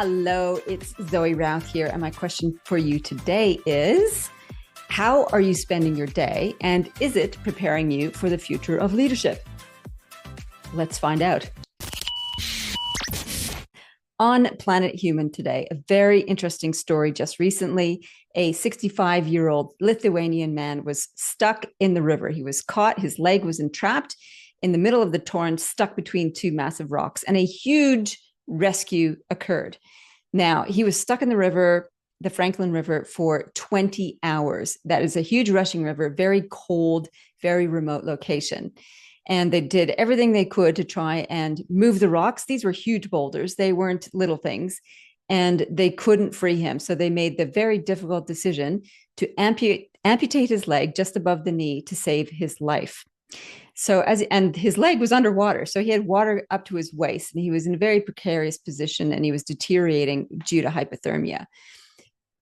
Hello, it's Zoë Routh here. And my question for you today is, how are you spending your day? And is it preparing you for the future of leadership? Let's find out. On Planet Human today, a very interesting story just recently. A 65-year-old Lithuanian man was stuck in the river. He was caught, his leg was entrapped in the middle of the torrent, stuck between two massive rocks, and a huge rescue occurred. Now, he was stuck in the river, the Franklin River, for 20 hours. That is a huge rushing river, very cold, very remote location. And they did everything they could to try and move the rocks. These were huge boulders. They weren't little things. And they couldn't free him. So they made the very difficult decision to amputate his leg just above the knee to save his life. And his leg was underwater. So he had water up to his waist, and he was in a very precarious position, and he was deteriorating due to hypothermia.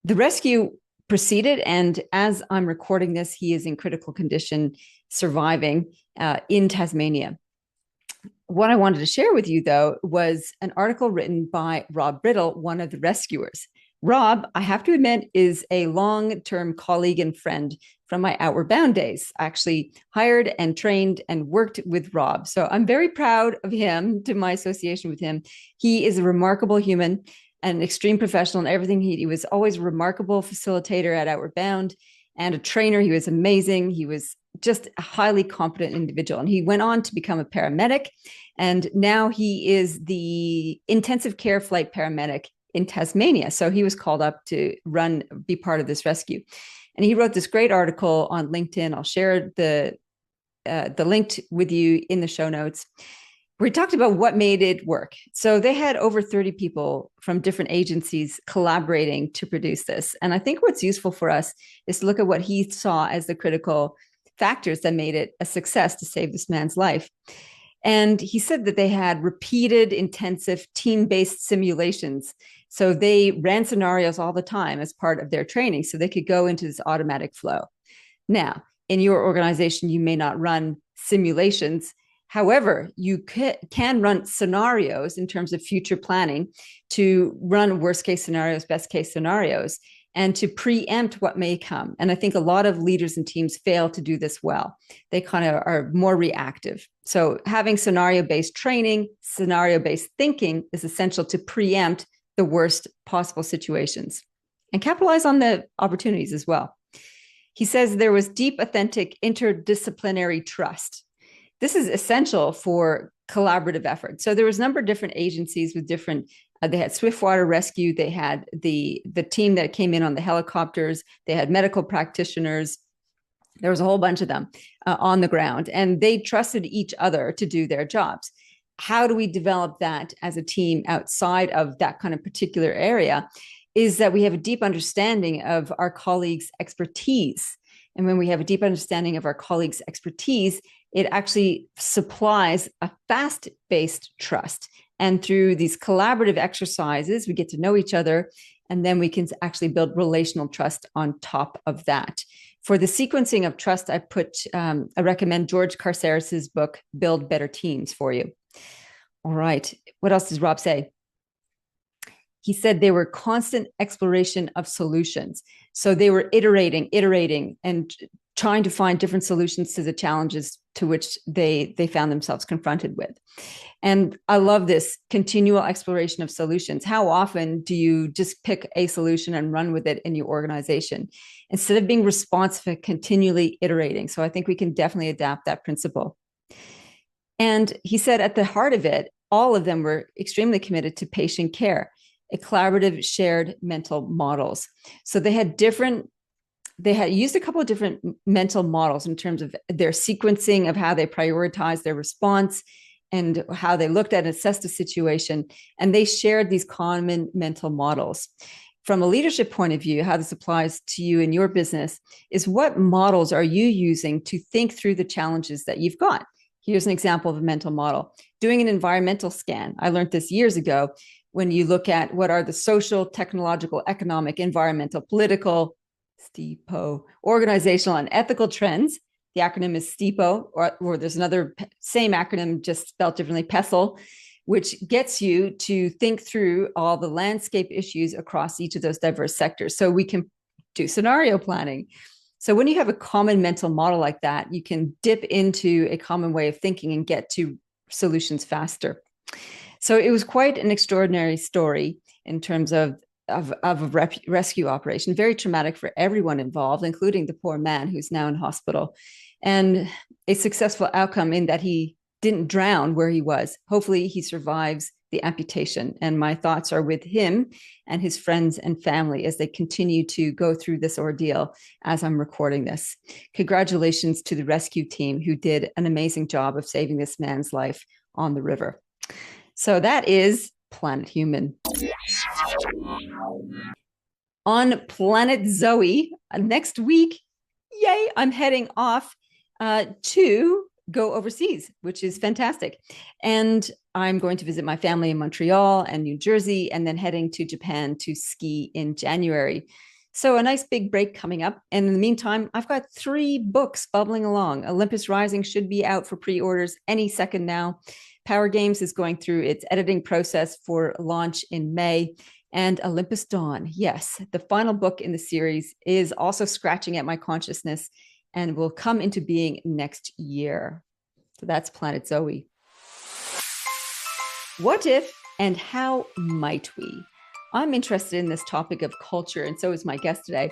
The rescue proceeded, and as I'm recording this, he is in critical condition, surviving in Tasmania. What I wanted to share with you, though, was an article written by Rob Brittle, one of the rescuers. Rob, I have to admit, is a long-term colleague and friend from my Outward Bound days. I actually hired and trained and worked with Rob. So I'm very proud of him, to my association with him. He is a remarkable human, an extreme professional in everything. He was always a remarkable facilitator at Outward Bound and a trainer. He was amazing. He was just a highly competent individual. And he went on to become a paramedic. And now he is the intensive care flight paramedic in Tasmania. So he was called up to be part of this rescue. And he wrote this great article on LinkedIn. I'll share the link with you in the show notes, where he talked about what made it work. So they had over 30 people from different agencies collaborating to produce this. And I think what's useful for us is to look at what he saw as the critical factors that made it a success to save this man's life. And he said that they had repeated, intensive, team-based simulations. So they ran scenarios all the time as part of their training, so they could go into this automatic flow. Now, in your organization, you may not run simulations. However, you can run scenarios in terms of future planning to run worst case scenarios, best case scenarios, and to preempt what may come. And I think a lot of leaders and teams fail to do this well. They kind of are more reactive. So having scenario-based training, scenario-based thinking is essential to preempt the worst possible situations and capitalize on the opportunities as well. He says there was deep, authentic, interdisciplinary trust. This is essential for collaborative effort. So there was a number of different agencies with different, they had Swiftwater Rescue, they had the team that came in on the helicopters, they had medical practitioners, there was a whole bunch of them on the ground, and they trusted each other to do their jobs. How do we develop that as a team outside of that kind of particular area? Is that we have a deep understanding of our colleagues' expertise. And when we have a deep understanding of our colleagues' expertise, it actually supplies a fast-based trust. And through these collaborative exercises, we get to know each other, and then we can actually build relational trust on top of that. For the sequencing of trust, I recommend George Carceres's book, Build Better Teams, for you. All right. What else does Rob say? He said they were constant exploration of solutions. So they were iterating, and trying to find different solutions to the challenges to which they found themselves confronted with. And I love this continual exploration of solutions. How often do you just pick a solution and run with it in your organization instead of being responsive and continually iterating? So I think we can definitely adapt that principle. And he said at the heart of it, all of them were extremely committed to patient care, a collaborative shared mental models. So they had used a couple of different mental models in terms of their sequencing of how they prioritized their response and how they looked at and assessed a situation. And they shared these common mental models. From a leadership point of view, how this applies to you in your business is, what models are you using to think through the challenges that you've got? Here's an example of a mental model. Doing an environmental scan. I learned this years ago. When you look at what are the social, technological, economic, environmental, political, STEPO, organizational, and ethical trends. The acronym is STEPO, or there's another same acronym just spelled differently, PESTLE. which gets you to think through all the landscape issues across each of those diverse sectors. So we can do scenario planning. So when you have a common mental model like that, you can dip into a common way of thinking and get to solutions faster. So it was quite an extraordinary story in terms of a rescue operation, very traumatic for everyone involved, including the poor man who's now in hospital, and a successful outcome in that he didn't drown where he was. Hopefully he survives the amputation. And my thoughts are with him and his friends and family as they continue to go through this ordeal as I'm recording this. Congratulations to the rescue team who did an amazing job of saving this man's life on the river. So that is Planet Human. On Planet Zoe, next week, yay, I'm heading off to go overseas, which is fantastic. And I'm going to visit my family in Montreal and New Jersey, and then heading to Japan to ski in January. So a nice big break coming up. And in the meantime, I've got 3 books bubbling along. Olympus Rising should be out for pre-orders any second now. Power Games is going through its editing process for launch in May. And Olympus Dawn, yes, the final book in the series, is also scratching at my consciousness and will come into being next year. So that's Planet Zoe. What if and how might we? I'm interested in this topic of culture, and so is my guest today.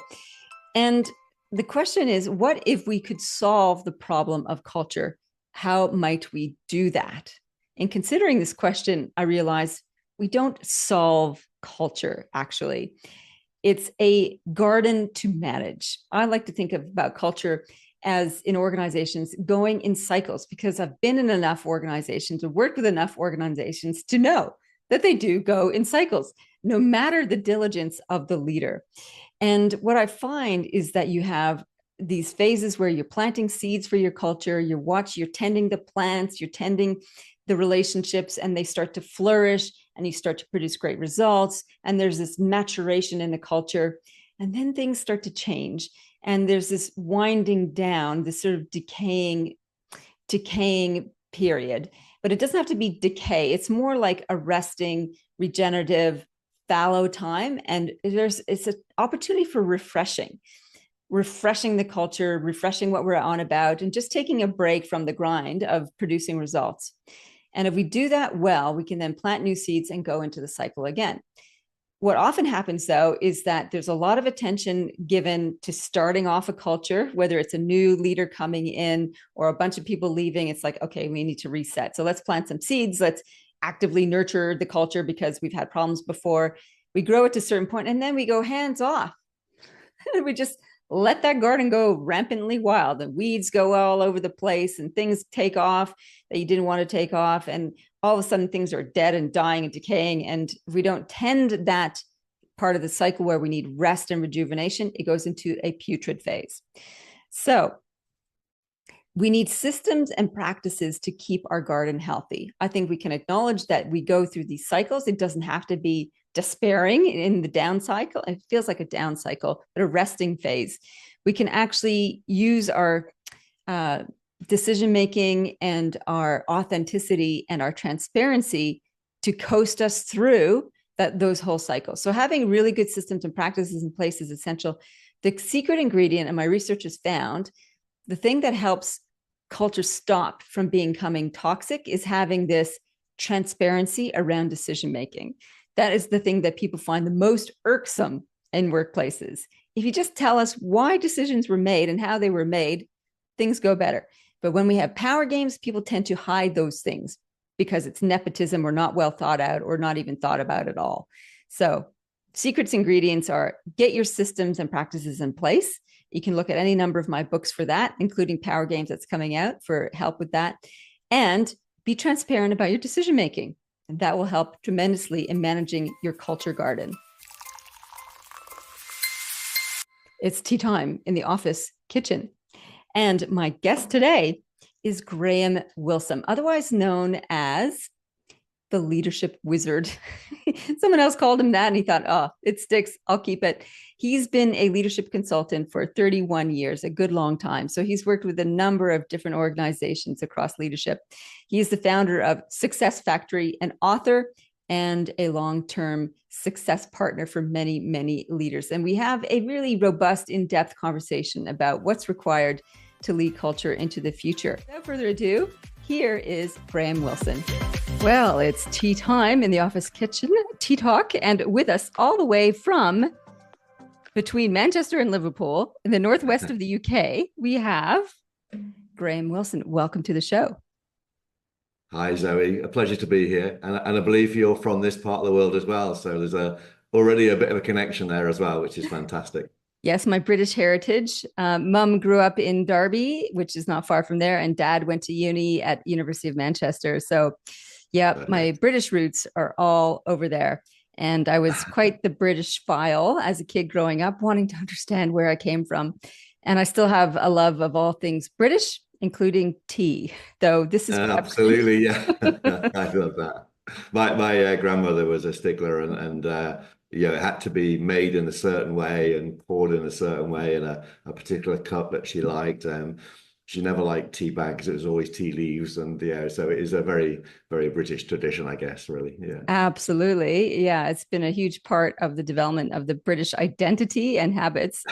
And the question is, what if we could solve the problem of culture? How might we do that? In considering this question, I realized we don't solve culture, actually. It's a garden to manage. I like to think about culture as in organizations going in cycles, because I've been in enough organizations or worked with enough organizations to know that they do go in cycles, no matter the diligence of the leader. And what I find is that you have these phases where you're planting seeds for your culture, you're tending the plants, you're tending the relationships, and they start to flourish and you start to produce great results. And there's this maturation in the culture. And then things start to change. And there's this winding down, this sort of decaying period. But it doesn't have to be decay. It's more like a resting, regenerative, fallow time. And it's an opportunity for refreshing the culture, refreshing what we're on about, and just taking a break from the grind of producing results. And if we do that well, we can then plant new seeds and go into the cycle again. What often happens, though, is that there's a lot of attention given to starting off a culture, whether it's a new leader coming in or a bunch of people leaving. It's like, okay, we need to reset. So let's plant some seeds. Let's actively nurture the culture because we've had problems before. We grow it to a certain point, and then we go hands off. We just let that garden go rampantly wild, and weeds go all over the place, and things take off that you didn't want to take off. And all of a sudden things are dead and dying and decaying. And if we don't tend that part of the cycle where we need rest and rejuvenation, it goes into a putrid phase. So we need systems and practices to keep our garden healthy. I think we can acknowledge that we go through these cycles. It doesn't have to be despairing in the down cycle. It feels like a down cycle, but a resting phase. We can actually use our decision-making and our authenticity and our transparency to coast us through those whole cycles. So having really good systems and practices in place is essential. The secret ingredient, and my research has found, the thing that helps culture stop from becoming toxic is having this transparency around decision-making. That is the thing that people find the most irksome in workplaces. If you just tell us why decisions were made and how they were made, things go better. But when we have power games, people tend to hide those things because it's nepotism or not well thought out or not even thought about at all. So secrets ingredients are get your systems and practices in place. You can look at any number of my books for that, including Power Games that's coming out for help with that. And be transparent about your decision-making. And that will help tremendously in managing your culture garden. It's tea time in the office kitchen. And my guest today is Graham Wilson, otherwise known as the leadership wizard. Someone else called him that and he thought, oh, it sticks. I'll keep it. He's been a leadership consultant for 31 years, a good long time. So he's worked with a number of different organizations across leadership. He's the founder of Success Factory, an author and a long-term success partner for many, many leaders. And we have a really robust, in-depth conversation about what's required to lead culture into the future. Without further ado, here is Graham Wilson. Well, it's tea time in the office kitchen, tea talk, and with us all the way from between Manchester and Liverpool in the northwest of the UK, we have Graham Wilson. Welcome to the show. Hi, Zoe. A pleasure to be here. And I believe you're from this part of the world as well. So there's already a bit of a connection there as well, which is fantastic. Yes, my British heritage. Mum grew up in Derby, which is not far from there, and Dad went to uni at University of Manchester. So, yeah, my British roots are all over there. And I was quite the British file as a kid growing up, wanting to understand where I came from. And I still have a love of all things British, including tea. Though this is absolutely, yeah, I love that. My grandmother was a stickler, and it had to be made in a certain way and poured in a certain way in a particular cup that she liked. She never liked tea bags; it was always tea leaves, and so it is a very, very British tradition, I guess. Really, yeah. Absolutely, yeah. It's been a huge part of the development of the British identity and habits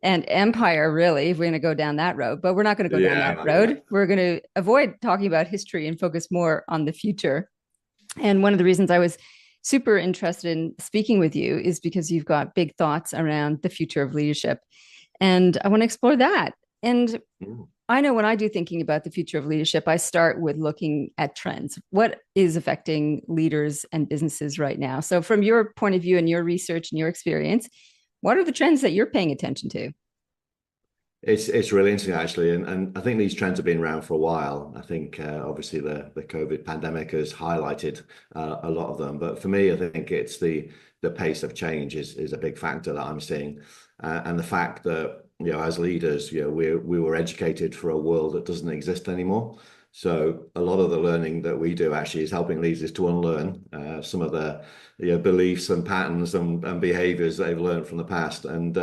and empire, really, if we're going to go down that road. But we're not going to go down that road. Yeah. We're going to avoid talking about history and focus more on the future. And one of the reasons I was super interested in speaking with you is because you've got big thoughts around the future of leadership. And I want to explore that. And I know when I do thinking about the future of leadership, I start with looking at trends. What is affecting leaders and businesses right now? So from your point of view and your research and your experience, what are the trends that you're paying attention to? It's really interesting, actually, and I think these trends have been around for a while. I think obviously the COVID pandemic has highlighted a lot of them, but for me, I think it's the pace of change is a big factor that I'm seeing, and the fact that as leaders, we were educated for a world that doesn't exist anymore. So a lot of the learning that we do actually is helping leaders to unlearn some of the beliefs and patterns and behaviors they've learned from the past, and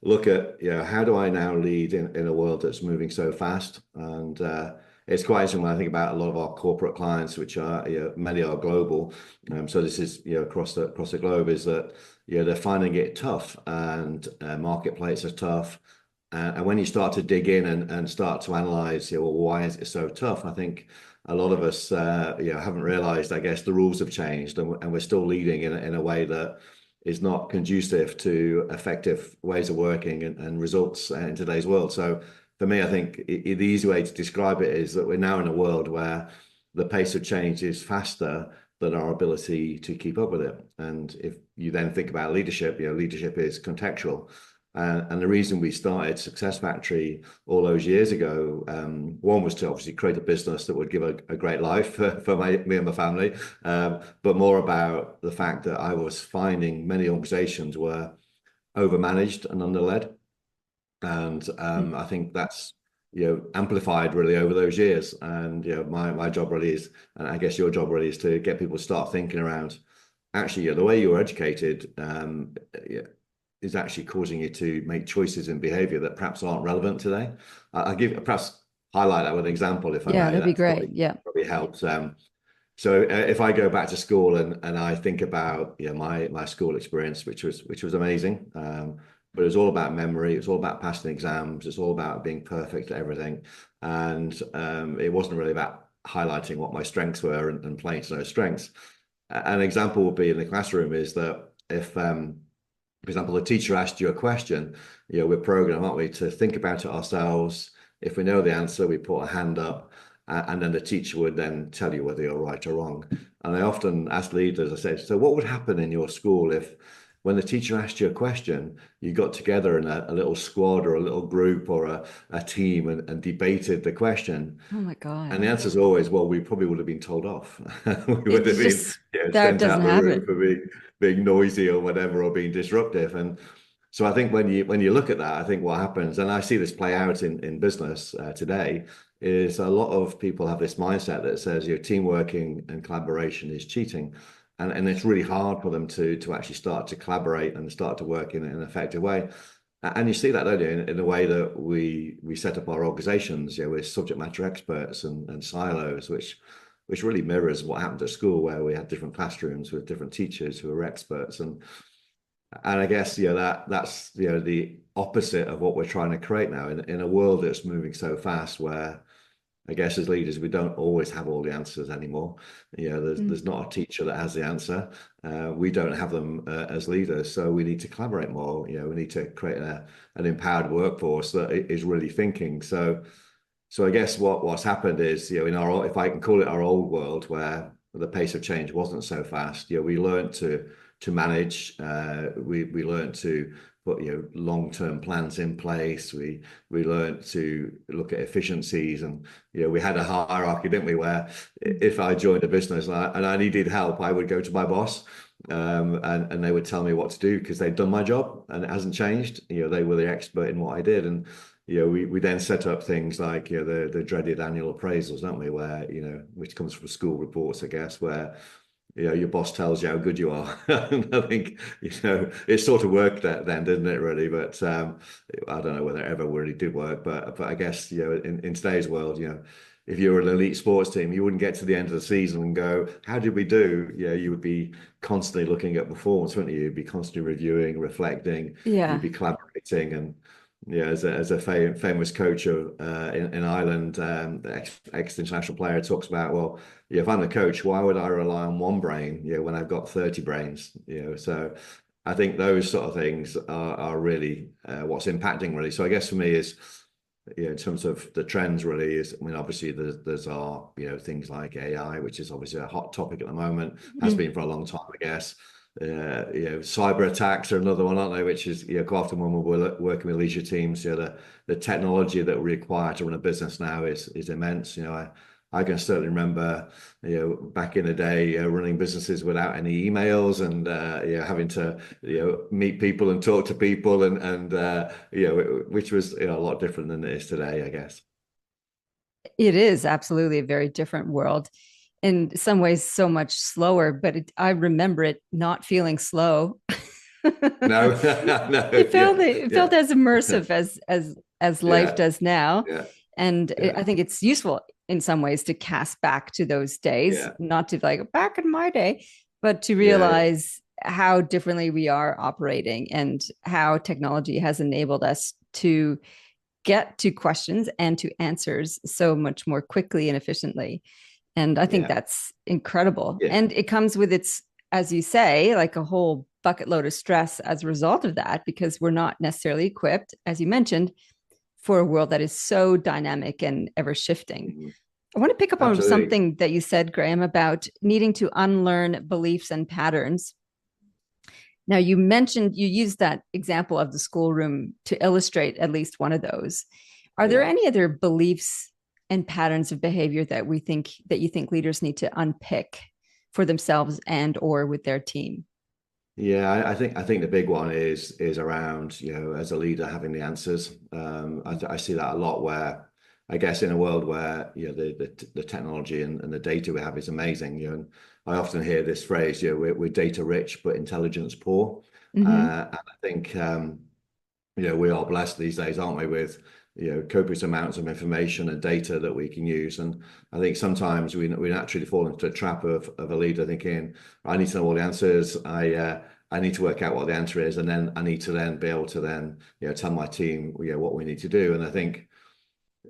look at how do I now lead in a world that's moving so fast. And it's quite interesting when I think about a lot of our corporate clients, which are many are global. So this is across the globe, is that they're finding it tough, and marketplaces are tough. And when you start to dig in and start to analyze, well, why is it so tough? I think a lot of us, haven't realized, I guess, the rules have changed, and we're still leading in a way that is not conducive to effective ways of working and results in today's world. So for me, I think the easy way to describe it is that we're now in a world where the pace of change is faster than our ability to keep up with it. And if you then think about leadership, leadership is contextual. And the reason we started Success Factory all those years ago, one was to obviously create a business that would give a great life for me and my family, but more about the fact that I was finding many organizations were overmanaged and underled. And I think that's amplified really over those years. And my job really is, and I guess your job really is, to get people to start thinking around actually the way you're educated is actually causing you to make choices in behavior that perhaps aren't relevant today. I'll perhaps highlight that with an example, if I may. That'd be great. Probably helps. So if I go back to school and I think about my school experience, which was amazing, but it was all about memory. It was all about passing exams. It's all about being perfect at everything, and it wasn't really about highlighting what my strengths were and playing to those strengths. An example would be in the classroom is that if for example, the teacher asked you a question, we're programmed, aren't we, to think about it ourselves. If we know the answer, we put a hand up, and then the teacher would then tell you whether you're right or wrong. And I often ask leaders, I say, so what would happen in your school if, when the teacher asked you a question, you got together in a little squad or a little group or a team and debated the question? Oh my God. And the answer is always, well, we probably would have been told off. We would have been sent out the room for being noisy or whatever, or being disruptive. And so I think when you look at that, I think what happens, and I see this play out in business today, is a lot of people have this mindset that says teamwork and collaboration is cheating. and it's really hard for them to actually start to collaborate and start to work in an effective way. And you see that, don't you, in the way that we set up our organizations, with subject matter experts and silos, which really mirrors what happened at school, where we had different classrooms with different teachers who were experts. And I guess, that's, the opposite of what we're trying to create now in a world that's moving so fast, where I guess as leaders, we don't always have all the answers anymore. There's not a teacher that has the answer. We don't have them as leaders, so we need to collaborate more. We need to create an empowered workforce that is really thinking. So I guess what's happened is, in our, if I can call it, our old world, where the pace of change wasn't so fast, we learned to manage. We learned to put long-term plans in place. We learned to look at efficiencies, and we had a hierarchy, didn't we? Where if I joined a business and I needed help, I would go to my boss, and they would tell me what to do because they'd done my job and it hasn't changed. They were the expert in what I did, and we then set up things like the dreaded annual appraisals, don't we? Where which comes from school reports, I guess, where your boss tells you how good you are. And I think it sort of worked then, didn't it? Really, but I don't know whether it ever really did work. But I guess in today's world, if you were an elite sports team, you wouldn't get to the end of the season and go, "How did we do?" You would be constantly looking at performance, wouldn't you? You'd be constantly reviewing, reflecting. Yeah. You'd be collaborating, and as a famous coach in Ireland, ex-international player, talks about, well, if I'm the coach, why would I rely on one brain, when I've got 30 brains? So I think those sort of things are really what's impacting, really. So I guess for me is, in terms of the trends, really, is, I mean, obviously there's our, things like AI, which is obviously a hot topic at the moment, has been for a long time, I guess. Cyber attacks are another one, aren't they? Which is, quite often when we're working with leisure teams, the technology that we require to run a business now is immense. I can certainly remember, back in the day, running businesses without any emails, and having to meet people and talk to people, and which was a lot different than it is today, I guess. It is absolutely a very different world. In some ways, so much slower, but I remember it not feeling slow. No, no, It felt yeah, as immersive as life yeah, does now. yeah, And yeah, I think it's useful in some ways to cast back to those days, yeah, not to like back in my day, but to yeah, realize how differently we are operating and how technology has enabled us to get to questions and to answers so much more quickly and efficiently. And I think yeah, that's incredible. yeah, And it comes with its, as you say, like a whole bucket load of stress as a result of that, because we're not necessarily equipped, as you mentioned, for a world that is so dynamic and ever shifting. mhm, I want to pick up on absolutely. something that you said, Graham, about needing to unlearn beliefs and patterns. Now, you mentioned you used that example of the schoolroom to illustrate at least one of those. Are there Yeah. any other beliefs and patterns of behavior that you think leaders need to unpick for themselves and or with their team? Yeah, I think the big one is around, as a leader, having the answers. I see that a lot, where I guess in a world where the technology and the data we have is amazing. And I often hear this phrase, we're data rich but intelligence poor. Mm-hmm. And I think we are blessed these days, aren't we, with copious amounts of information and data that we can use. And I think sometimes we naturally fall into the trap of a leader thinking, I need to know all the answers. I need to work out what the answer is, and then I need to then be able to then tell my team what we need to do. And I think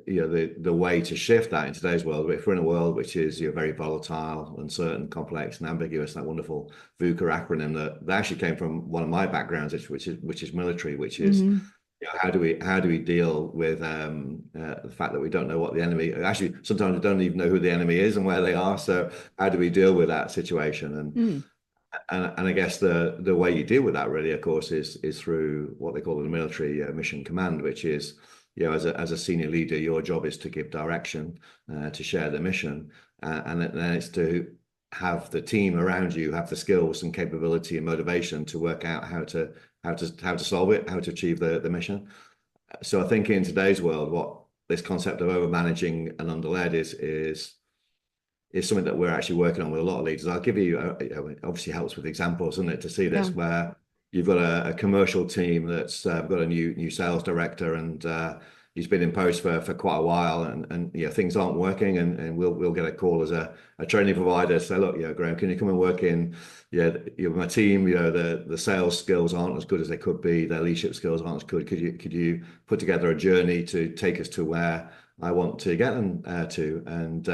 the way to shift that in today's world, if we're in a world which is very volatile, uncertain, complex, and ambiguous, that wonderful VUCA acronym that actually came from one of my backgrounds, which is military, which is Mm-hmm. how do we deal with the fact that we don't know what the enemy, actually sometimes we don't even know who the enemy is and where they are. So how do we deal with that situation? And I guess the way you deal with that, really, of course, is through what they call the military mission command, which is, as a senior leader, your job is to give direction, to share the mission, and then it's to have the team around you have the skills and capability and motivation to work out how to solve it, how to achieve the mission. So I think in today's world, what this concept of over managing and under led is is something that we're actually working on with a lot of leaders. I'll give you, it obviously helps with examples, doesn't it, to see this, Yeah. where you've got a commercial team that's got a new sales director, and he's been in post for quite a while, and things aren't working, and we'll get a call as a training provider to say, look, Graham, can you come and work in my team? The sales skills aren't as good as they could be, their leadership skills aren't as good. Could you put together a journey to take us to where I want to get them to? And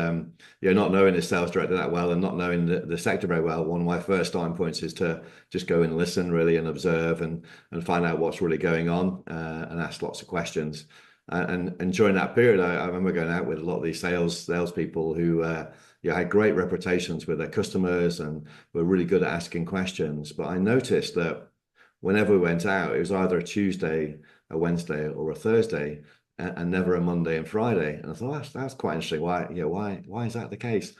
not knowing the sales director that well, and not knowing the sector very well, one of my first starting points is to just go and listen really, and observe, and find out what's really going on, and ask lots of questions. And during that period, I remember going out with a lot of these salespeople who had great reputations with their customers and were really good at asking questions. But I noticed that whenever we went out, it was either a Tuesday, a Wednesday, or a Thursday, and never a Monday and Friday. And I thought, that's quite interesting. Why is that the case?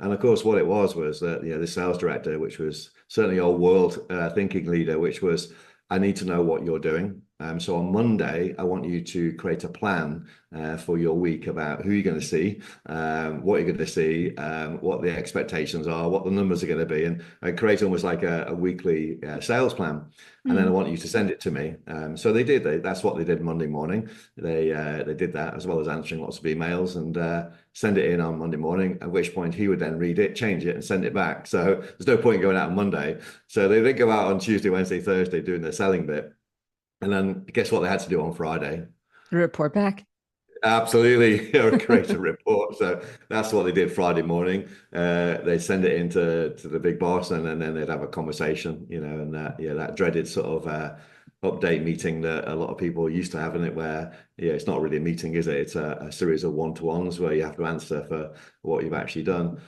And of course, what it was that the sales director, which was certainly old world thinking leader, which was, I need to know what you're doing. So on Monday, I want you to create a plan for your week about who you're going to see, what you're going to see, what the expectations are, what the numbers are going to be, and create almost like a weekly sales plan. And then I want you to send it to me. So they did. That's what they did Monday morning. They did that, as well as answering lots of emails, and send it in on Monday morning, at which point he would then read it, change it, and send it back. So there's no point going out on Monday. So they did go out on Tuesday, Wednesday, Thursday doing their selling bit. And then guess what they had to do on Friday? Report back. Absolutely, create a report. So that's what they did Friday morning. They send it into the big boss, and then they'd have a conversation, and that dreaded sort of update meeting that a lot of people used to have in it, where it's not really a meeting, is it? It's a series of one-to-ones where you have to answer for what you've actually done.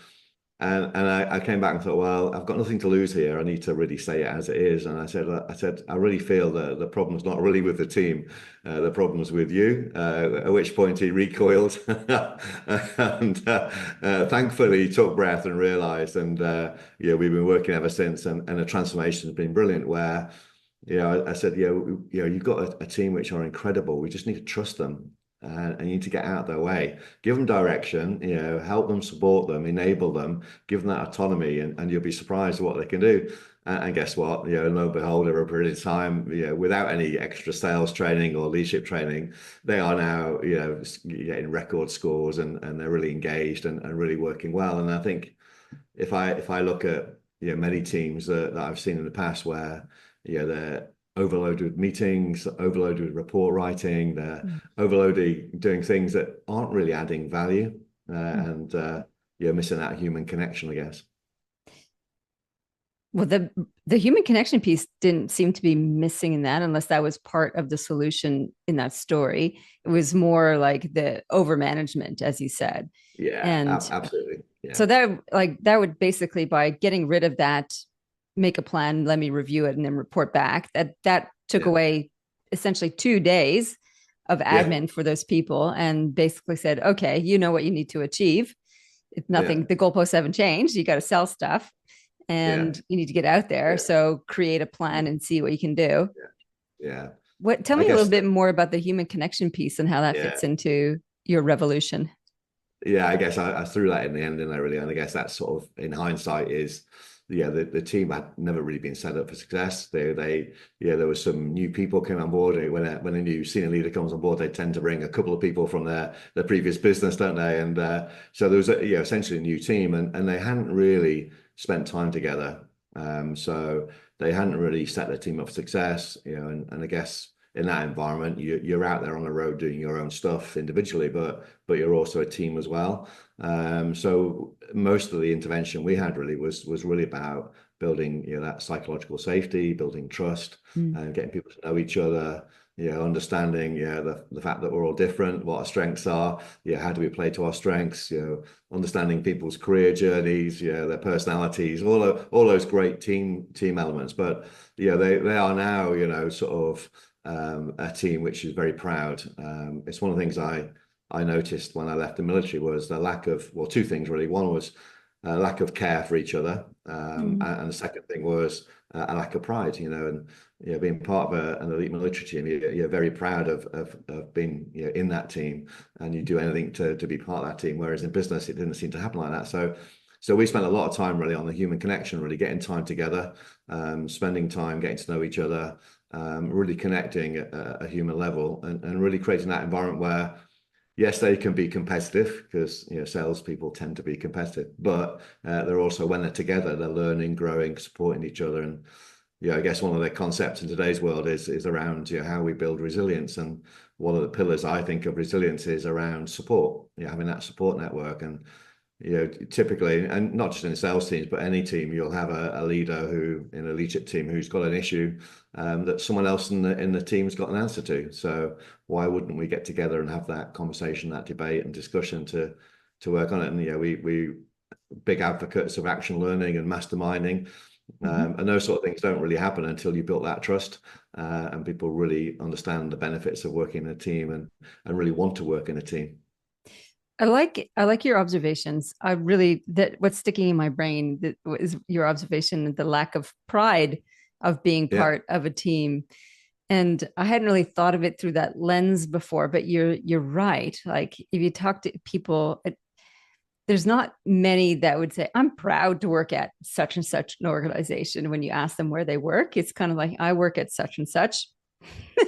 And I came back and thought, well, I've got nothing to lose here. I need to really say it as it is. And I said, I really feel that the problem's not really with the team. The problem's with you. At which point he recoiled, and thankfully he took breath and realised. And we've been working ever since, and the transformation has been brilliant. Where I said, you've got a team which are incredible. We just need to trust them. And you need to get out of their way, give them direction, help them, support them, enable them, give them that autonomy, and you'll be surprised at what they can do. And guess what? Lo and behold, over a period of time, without any extra sales training or leadership training, they are now, getting record scores, and they're really engaged and really working well. And I think if I look at many teams that I've seen in the past where they're overloaded with meetings, overloaded with report writing, they're overloaded doing things that aren't really adding value, and missing that human connection, I guess. Well, the human connection piece didn't seem to be missing in that, unless that was part of the solution in that story. It was more like the over management, as you said. Yeah, and absolutely. Yeah. So that would basically, by getting rid of that, make a plan, let me review it, and then report back. That took away essentially 2 days of admin for those people, and basically said, okay, you know what you need to achieve. If nothing, the goalposts haven't changed. You got to sell stuff, and you need to get out there. So create a plan and see what you can do. Yeah. Tell me a little bit more about the human connection piece and how that fits into your revolution. Yeah, I guess I threw that in the end, didn't I, really? And I guess that's sort of, in hindsight, is the team had never really been set up for success. There was some new people came on board. When a new senior leader comes on board, they tend to bring a couple of people from their previous business, don't they? And so there was essentially a new team, and they hadn't really spent time together. So they hadn't really set their team up for success. And I guess in that environment, you're out there on the road doing your own stuff individually, but you're also a team as well. So most of the intervention we had really was really about building that psychological safety, building trust, and getting people to know each other. Understanding the fact that we're all different, what our strengths are. How do we play to our strengths? Understanding people's career journeys, their personalities, all those great team elements. But they are now sort of a team which is very proud. It's one of the things I noticed when I left the military was the lack of, well, two things really. One was a lack of care for each other. Mm. And the second thing was a lack of pride, and being part of an elite military team, you're very proud of being in that team, and you do anything to be part of that team. Whereas in business, it didn't seem to happen like that. So we spent a lot of time really on the human connection, really getting time together, spending time getting to know each other, really connecting at a human level, and really creating that environment where, yes, they can be competitive because salespeople tend to be competitive, but they're also, when they're together, they're learning, growing, supporting each other. And I guess one of the concepts in today's world is around how we build resilience. And one of the pillars I think of resilience is around support, having that support network. And typically, and not just in sales teams, but any team, you'll have a leader who, in a leadership team, who's got an issue that someone else in the team's got an answer to. So why wouldn't we get together and have that conversation, that debate and discussion to work on it? And we big advocates of action learning and masterminding, and those sort of things don't really happen until you built that trust, and people really understand the benefits of working in a team and really want to work in a team. I like your observations. I really, that what's sticking in my brain that is your observation, the lack of pride of being Yeah. part of a team. And I hadn't really thought of it through that lens before, but you're right. Like if you talk to people, there's not many that would say, I'm proud to work at such and such an organization. When you ask them where they work, it's kind of like, I work at such and such.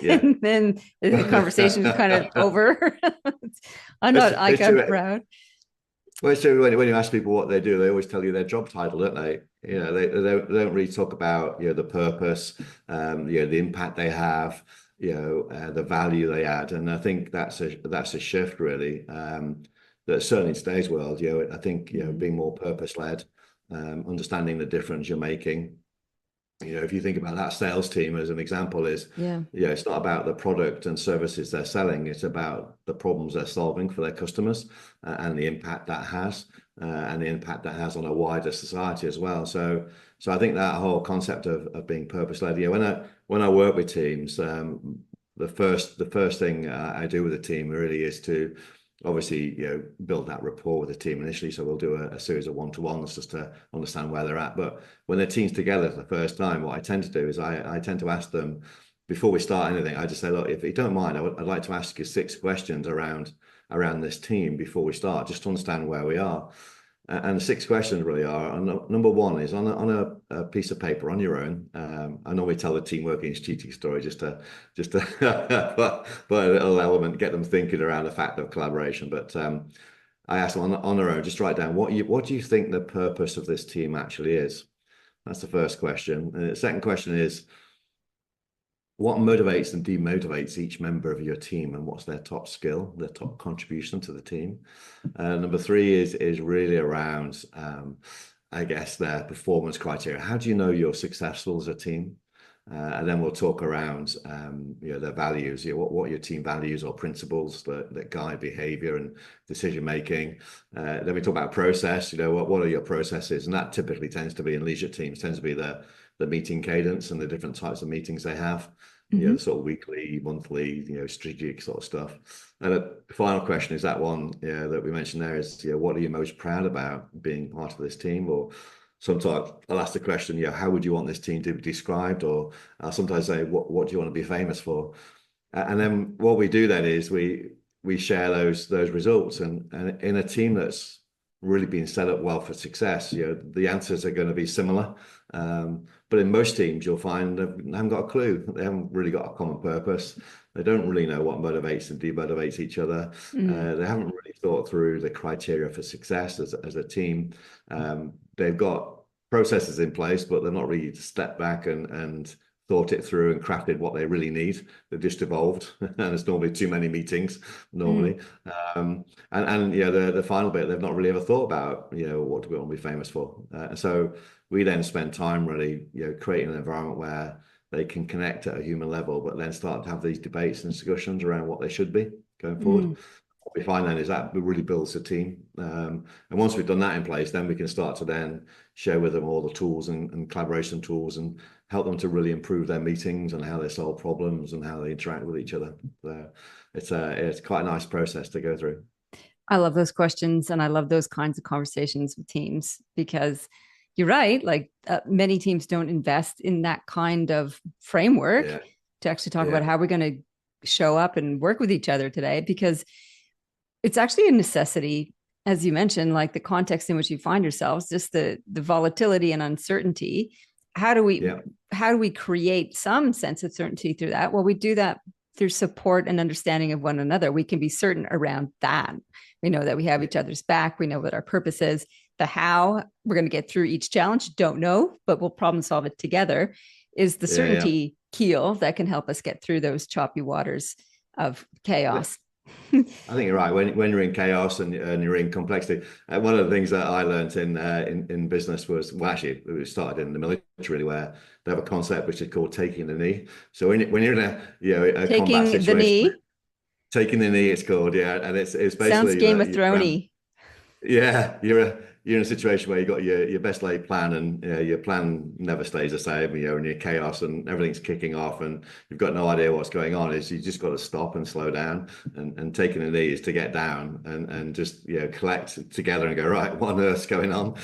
Yeah. And then the conversation is kind of over. I'm not like, It's I'm true. proud. Well, so when you ask people what they do, they always tell you their job title, don't they? They don't really talk about the purpose, the impact they have, the value they add, and I think that's a shift really. That certainly in today's world, I think being more purpose led, understanding the difference you're making. If you think about that sales team as an example, Yeah. it's not about the product and services they're selling. It's about the problems they're solving for their customers, and the impact that has, and the impact that has on a wider society as well. So I think that whole concept of being purpose led. When I work with teams, the first thing I do with a team really is to obviously build that rapport with the team initially. So we'll do a series of one-to-ones just to understand where they're at. But when the team's together for the first time, what I tend to do is I tend to ask them before we start anything. I just say, look, if you don't mind, I'd like to ask you 6 questions around this team before we start, just to understand where we are. And the 6 questions really are, number one is on a piece of paper on your own. I normally tell the team working cheating story just to put a little element, get them thinking around the fact of collaboration. But I asked them on their own, just write down what do you think the purpose of this team actually is? That's the first question. And the second question is, what motivates and demotivates each member of your team, and what's their top skill, their top contribution to the team? Number 3 is really around, I guess, their performance criteria. How do you know you're successful as a team? And then we'll talk around, their values. What are your team values or principles that guide behavior and decision making? Then we talk about process. What are your processes? And that typically tends to be in leadership teams, tends to be the meeting cadence and the different types of meetings they have. The sort of weekly, monthly, strategic sort of stuff. And the final question is that one that we mentioned there is, what are you most proud about being part of this team? Or sometimes I'll ask the question, how would you want this team to be described? Or I'll sometimes say, what do you want to be famous for? And then what we do then is we share those results, and in a team that's really been set up well for success, the answers are going to be similar. But in most teams, you'll find they haven't got a clue. They haven't really got a common purpose. They don't really know what motivates and demotivates each other. They haven't really thought through the criteria for success as a team. They've got processes in place, but they're not really stepped back and thought it through and crafted what they really need. They've just evolved, and it's normally too many meetings normally. And the final bit, they've not really ever thought about what do we want to be famous for. So we then spend time really creating an environment where they can connect at a human level, but then start to have these debates and discussions around what they should be going forward. What we find then is that it really builds a team. And once we've done that in place, then we can start to then share with them all the tools and collaboration tools, and help them to really improve their meetings and how they solve problems and how they interact with each other. So it's quite a nice process to go through. I love those questions and I love those kinds of conversations with teams because you're right. Like many teams don't invest in that kind of framework Yeah, to actually talk about yeah, how we're going to show up and work with each other today because it's actually a necessity, as you mentioned, like the context in which you find yourselves, just the volatility and uncertainty. How do we yeah, how do we create some sense of certainty through that? Well, we do that through support and understanding of one another. We can be certain around that. We know that we have yeah, each other's back. We know what our purpose is. The how we're going to get through each challenge, don't know, but we'll problem solve it together, is the yeah, certainty keel that can help us get through those choppy waters of yeah. chaos. I think you're right. When you're in chaos and you're in complexity, one of the things that I learned in business was, well, actually, it started in the military where they have a concept which is called taking the knee. So when you're in a combat Taking the situation, knee taking the knee, it's called, yeah, and it's sounds basically Game that of Thrones. yeah, you're in a situation where you got your best laid plan, and your plan never stays the same. And you're chaos, and everything's kicking off, and you've got no idea what's going on. Is you just got to stop and slow down, and taking a knee is to get down and just collect together and go, right, what on earth's going on?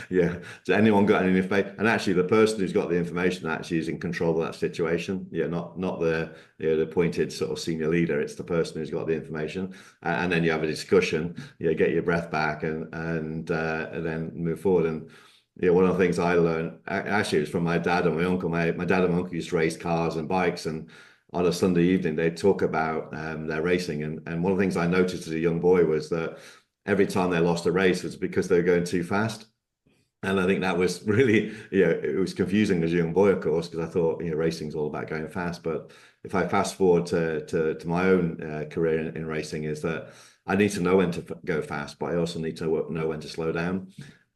Yeah, has anyone got any information? And actually, the person who's got the information actually is in control of that situation. Yeah, not the appointed sort of senior leader. It's the person who's got the information, and then you have a discussion. Get your breath back and then move forward. And one of the things I learned actually was from my dad and my uncle. My dad and my uncle used to race cars and bikes, and on a Sunday evening they'd talk about their racing. And one of the things I noticed as a young boy was that every time they lost a race was because they were going too fast. And I think that was really, it was confusing as a young boy, of course, because I thought, racing's all about going fast. But if I fast forward to my own career in racing, is that I need to know when to go fast, but I also need to know when to slow down.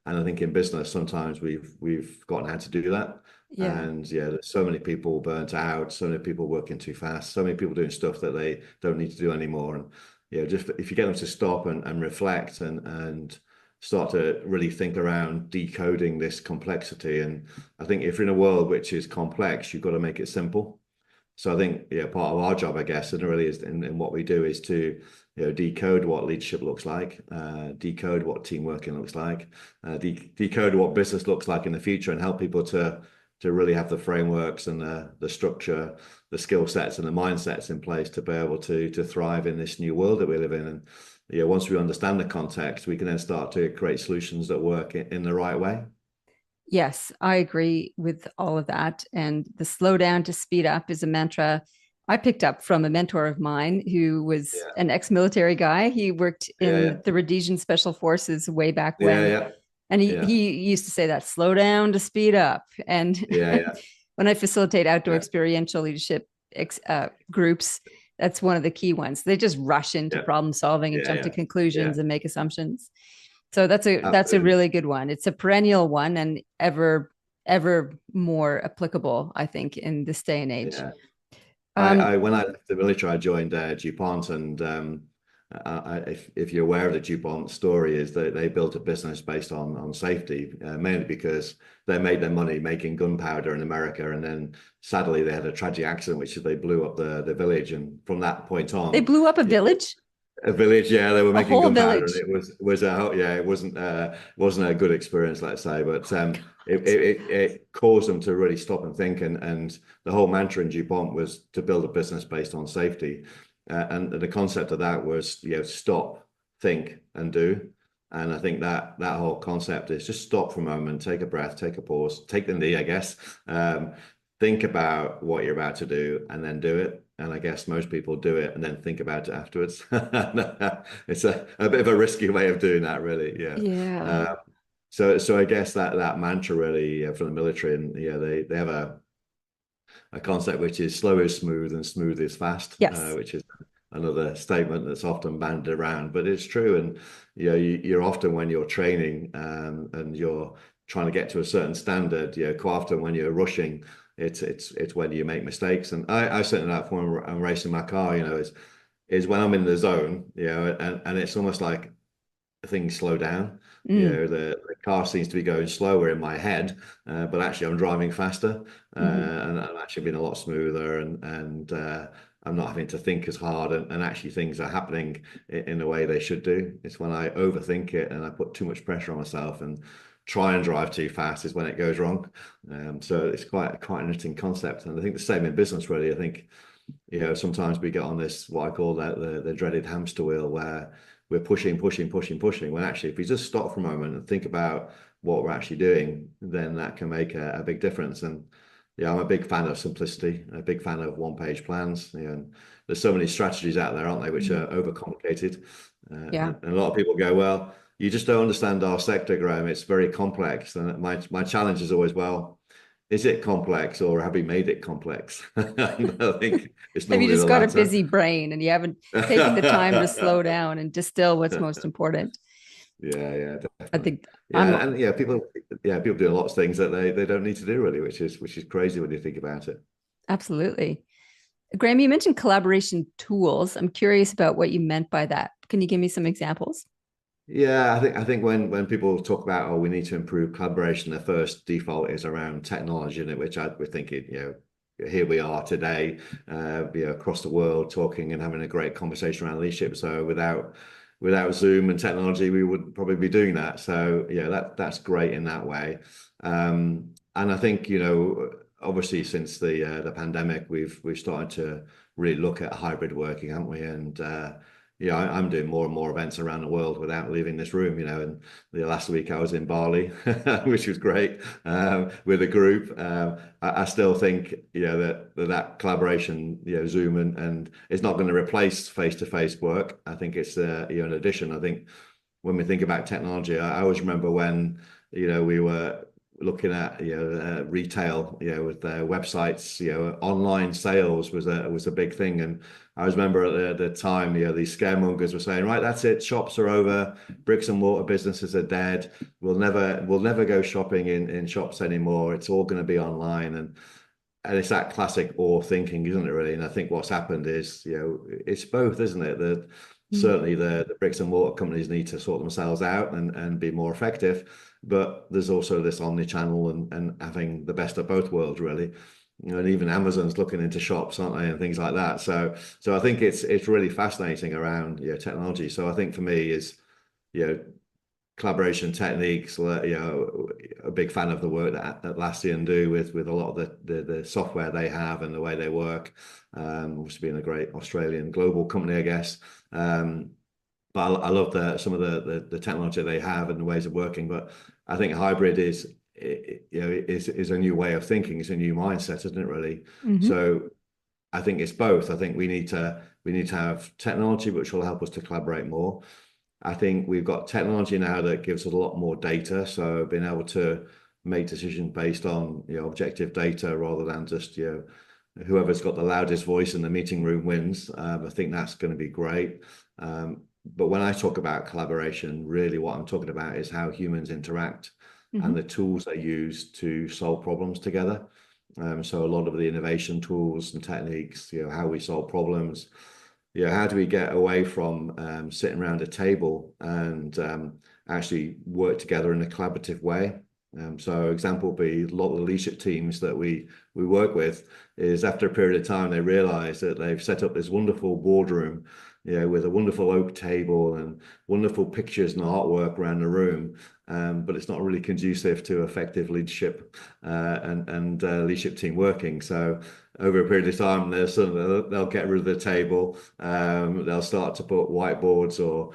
And I think in business, sometimes we've gotten how to do that. Yeah. And yeah, there's so many people burnt out, so many people working too fast, so many people doing stuff that they don't need to do anymore. And just if you get them to stop and reflect and start to really think around decoding this complexity. And I think if you're in a world which is complex, you've got to make it simple. So I think part of our job, I guess, and really is in what we do is to decode what leadership looks like, decode what team working looks like, decode what business looks like in the future, and help people to really have the frameworks and the structure, the skill sets and the mindsets in place to be able to thrive in this new world that we live in. And once we understand the context, we can then start to create solutions that work in the right way. Yes, I agree with all of that. And the slow down to speed up is a mantra I picked up from a mentor of mine who was Yeah, an ex-military guy. He worked yeah, in the Rhodesian Special Forces way back yeah, when. yeah, And yeah, he used to say that slow down to speed up. And yeah, yeah, when I facilitate outdoor yeah, experiential leadership groups, that's one of the key ones. They just rush into yeah, problem solving and yeah, jump to yeah, yeah, conclusions and make assumptions. So that's a absolutely. really good one. It's a perennial one and ever more applicable, I think, in this day and age. Yeah. Um, I when I left the military, I joined DuPont, and if you're aware of the DuPont story, is that they built a business based on safety, mainly because they made their money making gunpowder in America, and then sadly they had a tragic accident, which is they blew up the village, and from that point they on, blew up a yeah, village, a village, yeah, they were a making whole gunpowder, and village. it was it wasn't a good experience, let's say, but Oh, it caused them to really stop and think, and the whole mantra in DuPont was to build a business based on safety, and the concept of that was stop, think, and do. And I think that whole concept is just stop for a moment, take a breath, take a pause, take the knee, I guess. Think about what you're about to do and then do it. And I guess most people do it and then think about it afterwards. It's a bit of a risky way of doing that, really. Yeah. yeah. So I guess that mantra really from the military, and they have a concept which is slow is smooth and smooth is fast, Yes. which is another statement that's often bandied around, but it's true. And you're often, when you're training and you're trying to get to a certain standard, quite often when you're rushing, it's when you make mistakes. And I certainly that when I'm racing my car, is when I'm in the zone, and it's almost like things slow down. Mm. The car seems to be going slower in my head, but actually I'm driving faster, Hmm. and I'm actually being a lot smoother, and I'm not having to think as hard, and actually things are happening in the way they should do. It's when I overthink it and I put too much pressure on myself and try and drive too fast is when it goes wrong. So it's quite an interesting concept, and I think the same in business really. I think, you know, sometimes we get on this, what I call the dreaded hamster wheel, where we're pushing, when actually if we just stop for a moment and think about what we're actually doing, then that can make a big difference. And yeah, I'm a big fan of simplicity, a big fan of one-page plans. You know, there's so many strategies out there, aren't they, which are overcomplicated. Yeah. And a lot of people go, well, you just don't understand our sector, Graham. It's very complex. And my challenge is always, well, is it complex or have we made it complex? I think it's Have you normally just the got a latter. busy brain and you haven't taken the time to slow down and distill what's most important? Yeah, I definitely. think I'm Yeah, and people do lots of things that they don't need to do really, which is crazy when you think about it. absolutely. Graham, you mentioned collaboration tools. I'm curious about what you meant by that. Can you give me some examples? Yeah, I think when people talk about, oh, we need to improve collaboration, their first default is around technology, in it, which we're thinking, you know, here we are today, you know, across the world talking and having a great conversation around leadership. So without Zoom and technology, we wouldn't probably be doing that. So yeah, that's great in that way. And I think, you know, obviously since the pandemic, we've started to really look at hybrid working, haven't we? And yeah, I'm doing more and more events around the world without leaving this room, you know. And the last week I was in Bali, which was great, with a group. I still think, you know, that collaboration, you know, Zoom and it's not going to replace face-to-face work. I think it's, you know, an addition. I think when we think about technology, I always remember when, you know, we were looking at, you know, retail, you know, with their websites, you know, online sales was a big thing. And I always remember at the time, you know, these scaremongers were saying, right, that's it, shops are over, bricks and mortar businesses are dead. We'll never go shopping in shops anymore. It's all going to be online. And it's that classic or thinking, isn't it, really? And I think what's happened is, you know, it's both, isn't it? Certainly the bricks and mortar companies need to sort themselves out and be more effective. But there's also this omni-channel and having the best of both worlds, really. You know, and even Amazon's looking into shops, aren't they, and things like that. So I think it's really fascinating around, you know, technology. So I think for me is, you know, collaboration techniques. You know, a big fan of the work that Atlassian do with a lot of the software they have and the way they work. Obviously being a great Australian global company, I guess. But I love some of the technology they have and the ways of working. But I think hybrid is, you know, is a new way of thinking. It's a new mindset, isn't it, really? Mm-hmm. So I think it's both. I think we need to have technology which will help us to collaborate more. I think we've got technology now that gives us a lot more data. So being able to make decisions based on, you know, objective data rather than just, you know, whoever's got the loudest voice in the meeting room wins. I think that's going to be great. But when I talk about collaboration, really what I'm talking about is how humans interact and Mm-hmm. the tools they use to solve problems together. So a lot of the innovation tools and techniques, you know, how we solve problems, you know, how do we get away from sitting around a table and actually work together in a collaborative way? So example would be a lot of the leadership teams that we work with is after a period of time, they realize that they've set up this wonderful boardroom, you know, with a wonderful oak table and wonderful pictures and artwork around the room. But it's not really conducive to effective leadership and leadership team working. So over a period of time, they'll get rid of the table. They'll start to put whiteboards or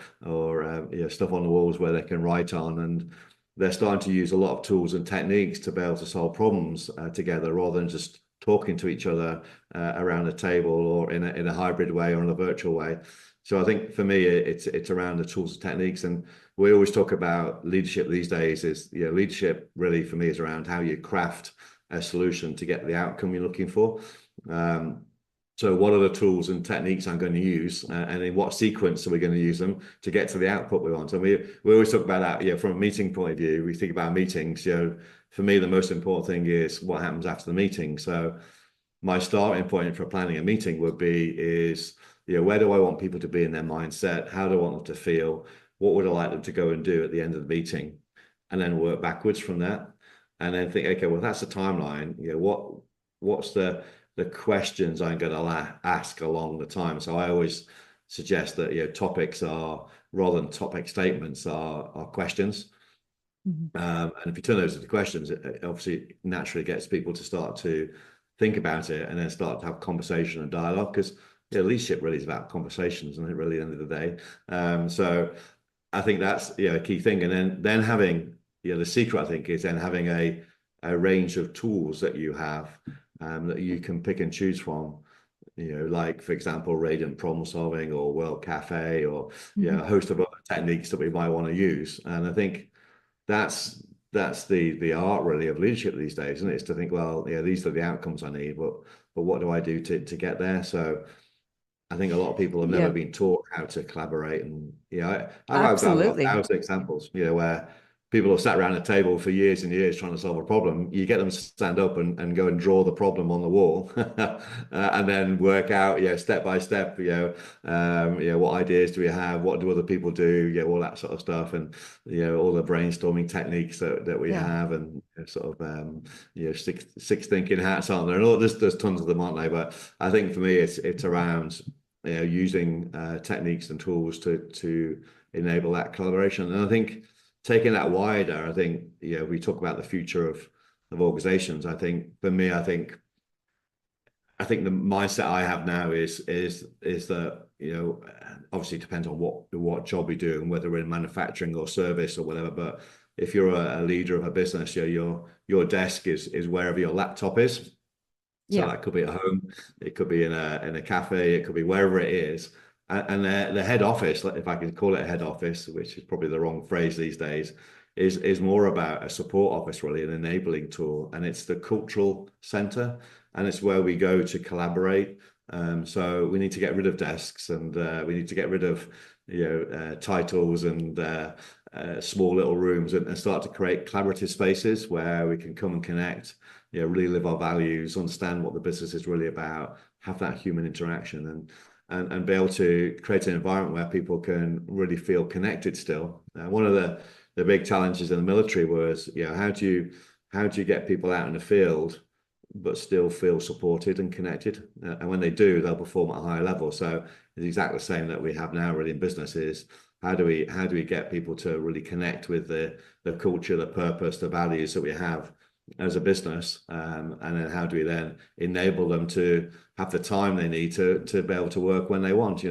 you know, stuff on the walls where they can write on, and they're starting to use a lot of tools and techniques to be able to solve problems together rather than just talking to each other around a table or in a hybrid way or in a virtual way. So I think for me, it's around the tools and techniques. And we always talk about leadership these days is, you know, leadership really for me is around how you craft a solution to get the outcome you're looking for. So what are the tools and techniques I'm going to use, and in what sequence are we going to use them to get to the output we want? And we always talk about that, you know, from a meeting point of view. We think about meetings, you know, for me, the most important thing is what happens after the meeting. So my starting point for planning a meeting would be is, you know, where do I want people to be in their mindset? How do I want them to feel? What would I like them to go and do at the end of the meeting? And then work backwards from that. And then think, okay, well, that's the timeline. You know, what's the the questions I'm going to ask along the time. So I always suggest that, topics are, rather than topic statements, are questions. Mm-hmm. And if you turn those into questions, it obviously naturally gets people to start to think about it and then start to have conversation and dialogue, because leadership really is about conversations, and it really, at the end of the day. So I think that's a key thing. And then having the secret, I think, is then having a range of tools that you have, that you can pick and choose from. Like, for example, radiant problem solving or World Cafe, or Mm-hmm. a host of other techniques that we might want to use. And I think that's the art really of leadership these days, isn't it? It's to think, well, these are the outcomes I need, but what do I do to get there? So I think a lot of people have never Yeah, been taught how to collaborate, and I've got a absolutely. thousand examples, where people have sat around a table for years and years trying to solve a problem. You get them to stand up and go and draw the problem on the wall, and then work out, step by step, what ideas do we have? What do other people do? All that sort of stuff, and all the brainstorming techniques that we Yeah, have, and sort of six thinking hats, aren't there? And there's tons of them, aren't they? But I think for me, it's around using techniques and tools to enable that collaboration. And I think taking that wider, I think we talk about the future of organizations. I think for me, I think the mindset I have now is that obviously it depends on what job we do and whether we're in manufacturing or service or whatever. But if you're a leader of a business, your desk is wherever your laptop is. So yeah, that could be at home, it could be in a cafe, it could be wherever it is. And the head office, if I can call it a head office, which is probably the wrong phrase these days, is more about a support office, really, an enabling tool. And it's the cultural center, and it's where we go to collaborate. So we need to get rid of desks, and we need to get rid of titles and small little rooms, and start to create collaborative spaces where we can come and connect, really live our values, understand what the business is really about, have that human interaction, and be able to create an environment where people can really feel connected still. One of the big challenges in the military was, how do you get people out in the field but still feel supported and connected? And when they do, they'll perform at a higher level. So it's exactly the same that we have now really in business, is how do we get people to really connect with the culture, the purpose, the values that we have as a business, and then how do we then enable them to have the time they need to be able to work when they want?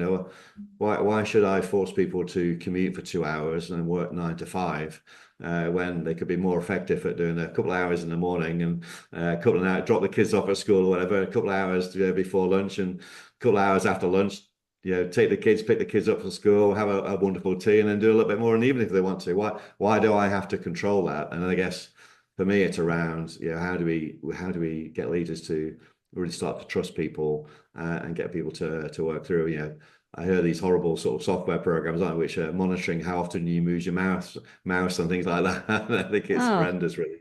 Why should I force people to commute for 2 hours and work 9 to 5, when they could be more effective at doing a couple of hours in the morning, and a couple of hours, drop the kids off at school or whatever, a couple of hours before lunch, and a couple of hours after lunch, take the kids, pick the kids up from school, have a wonderful tea, and then do a little bit more in the evening if they want to. Why do I have to control that? And I guess for me, it's around, how do we get leaders to really start to trust people, and get people to work through. I hear these horrible sort of software programs, aren't, which are monitoring how often you move your mouse and things like that. I think it's oh, horrendous, really.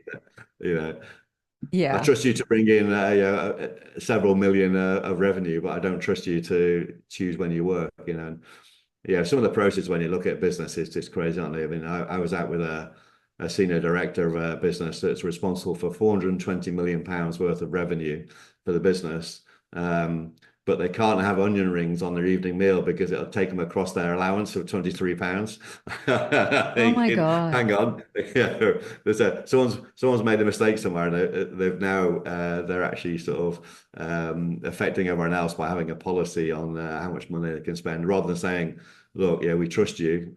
You know, I yeah, trust you to bring in several million of revenue, but I don't trust you to choose when you work. Some of the processes when you look at business is just crazy, aren't they? I mean, I was out with a senior director of a business that's responsible for 420 million pounds worth of revenue for the business. But they can't have onion rings on their evening meal because it'll take them across their allowance of £23. oh my Thinking, God. hang on, someone's made a mistake somewhere, and they've now they're actually sort of affecting everyone else by having a policy on how much money they can spend, rather than saying, look, we trust you.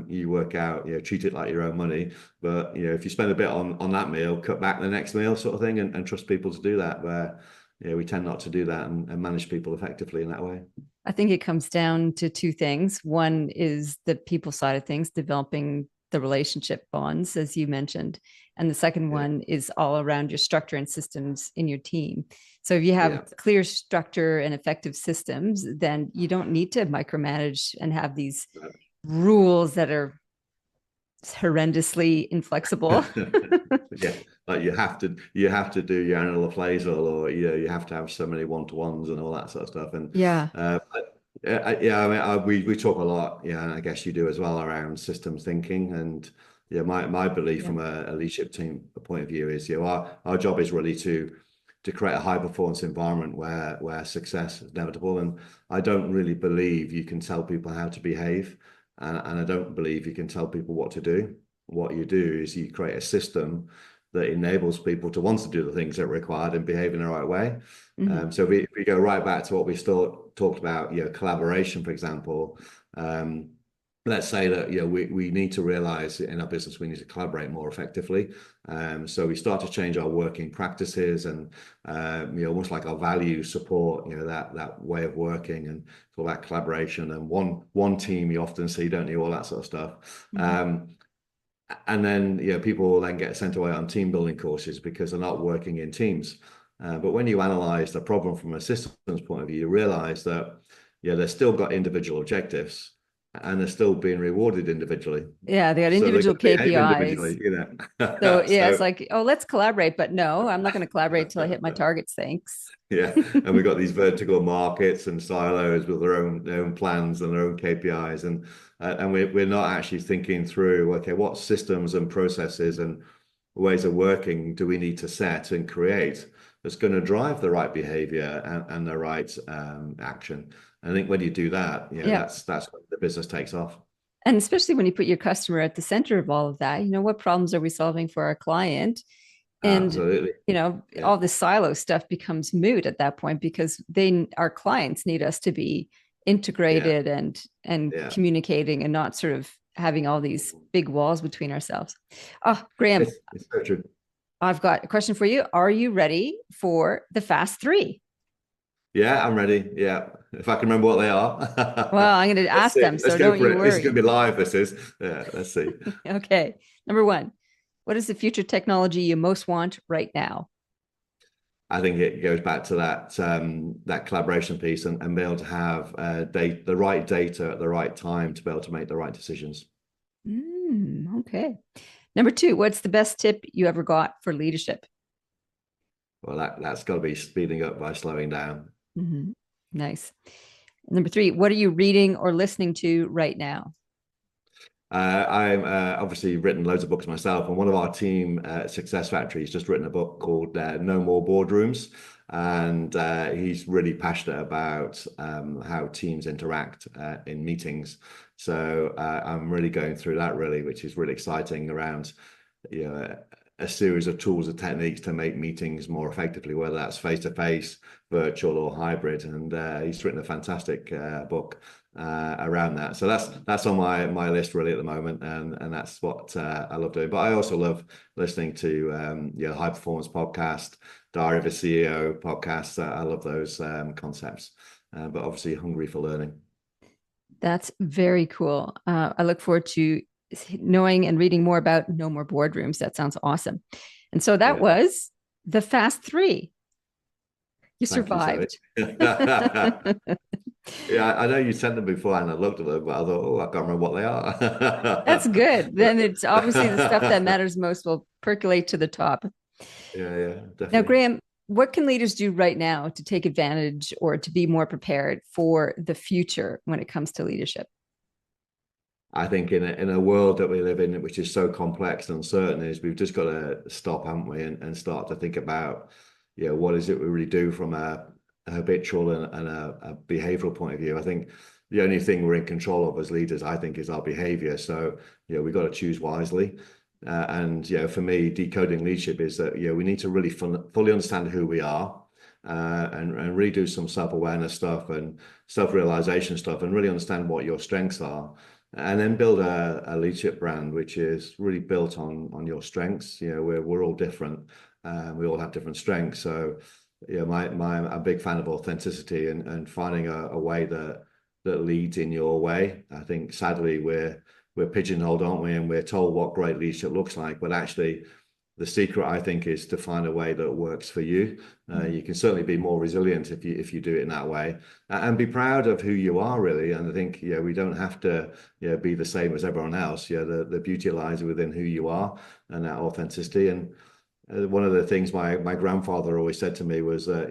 You work out, treat it like your own money. But if you spend a bit on that meal, cut back the next meal, sort of thing, and trust people to do that. Where we tend not to do that, and manage people effectively in that way. I think it comes down to two things. One is the people side of things, developing the relationship bonds, as you mentioned. And the second Yeah, one is all around your structure and systems in your team. So if you have yeah, clear structure and effective systems, then you don't need to micromanage and have these rules that are horrendously inflexible. yeah. Like you have to do your annual appraisal, or you have to have so many one-to-ones and all that sort of stuff. And Yeah. yeah, I mean, we talk a lot, and I guess you do as well, around systems thinking. And my belief Yeah. from a leadership team point of view is, our job is really to to create a high performance environment where success is inevitable. And I don't really believe you can tell people how to behave, and I don't believe you can tell people what to do. What you do is you create a system that enables people to want to do the things that are required and behave in the right way. Mm-hmm. So if we go right back to what we still talked about, collaboration, for example. Let's say that we need to realize in our business we need to collaborate more effectively. So we start to change our working practices, and almost like our values support that way of working, and all that collaboration, and one team you often see, don't you, all that sort of stuff. Mm-hmm. And then people will then get sent away on team building courses because they're not working in teams. But when you analyze the problem from a systems point of view, you realize that they've still got individual objectives, and they're still being rewarded individually. Yeah, they got So they're individual going to behave KPIs. individually. So yeah, it's like, oh, let's collaborate, but no, I'm not going to collaborate till I hit my targets. Thanks. Yeah, and we've got these vertical markets and silos with their own plans and their own KPIs, and we're not actually thinking through, okay, what systems and processes and ways of working do we need to set and create that's going to drive the right behavior and the right action. I think when you do that, Yeah. that's when the business takes off. And especially when you put your customer at the center of all of that, what problems are we solving for our client? And, Absolutely. Yeah. all the silo stuff becomes moot at that point, because our clients need us to be Yeah. integrated and Yeah. communicating, and not sort of having all these big walls between ourselves. Oh, Graham, It's so true. I've got a question for you. Are you ready for the fast three? Yeah, I'm ready. Yeah. If I can remember what they are. Well, I'm going to Let's ask see. them, Let's so go don't for you it. This is going worry. to be live. This is. Yeah, let's see. Okay. Number one, what is the future technology you most want right now? I think it goes back to that collaboration piece, and be able to have the right data at the right time to be able to make the right decisions. Okay. Number two, what's the best tip you ever got for leadership? Well, that's got to be speeding up by slowing down. Mm-hmm. Nice. Number three, what are you reading or listening to right now? I'm obviously written loads of books myself, and one of our team, Success Factory, has just written a book called No More Boardrooms, and he's really passionate about how teams interact in meetings. So I'm really going through that, really, which is really exciting, around a series of tools and techniques to make meetings more effectively, whether that's face-to-face, virtual, or hybrid. And he's written a fantastic book around that. So that's on my list really at the moment, and that's what I love doing. But I also love listening to high performance podcast, Diary of a CEO podcasts. I love those concepts, but obviously hungry for learning. That's very cool. I look forward to knowing and reading more about No More Boardrooms. That sounds awesome. And so that Yeah. was the Fast Three. You Thank you, Zoe. survived. Yeah, I know you sent them before, and I looked at them, but I thought, oh, I can't remember what they That's are. good. Then it's obviously the stuff that matters most will percolate to the top. Yeah, Now, definitely. Graham, what can leaders do right now to take advantage or to be more prepared for the future when it comes to leadership? I think in a world that we live in, which is so complex and uncertain, is we've just got to stop, haven't we, and start to think about, what is it we really do from a habitual and a behavioral point of view. I think the only thing we're in control of as leaders, I think, is our behavior. So, we've got to choose wisely. And for me, decoding leadership is that we need to really fully understand who we are, and really do some self-awareness stuff and self-realization stuff, and really understand what your strengths are, and then build a leadership brand which is really built on your strengths. We're all different, we all have different strengths. So I'm a big fan of authenticity, and finding a way that leads in your way. I think sadly we're pigeonholed, aren't we, and we're told what great leadership looks like, but actually the secret, I think, is to find a way that works for you. You can certainly be more resilient if you do it in that way, and be proud of who you are, really. And I think we don't have to be the same as everyone else. The beauty lies within who you are and that authenticity. And one of the things my grandfather always said to me was that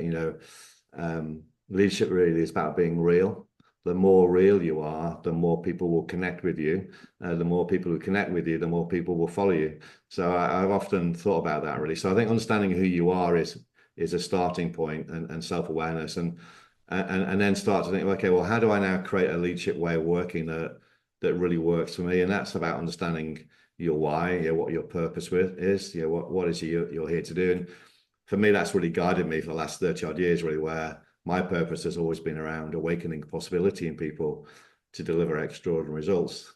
leadership really is about being real. The more real you are, the more people will connect with you. The more people who connect with you, the more people will follow you. So I've often thought about that, really. So I think understanding who you are is is a starting point, and self-awareness, and then start to think, okay, well, how do I now create a leadership way of working that really works for me? And that's about understanding your why, what your purpose is, what is you're here to do. And for me, that's really guided me for the last 30 odd years, really, where my purpose has always been around awakening possibility in people to deliver extraordinary results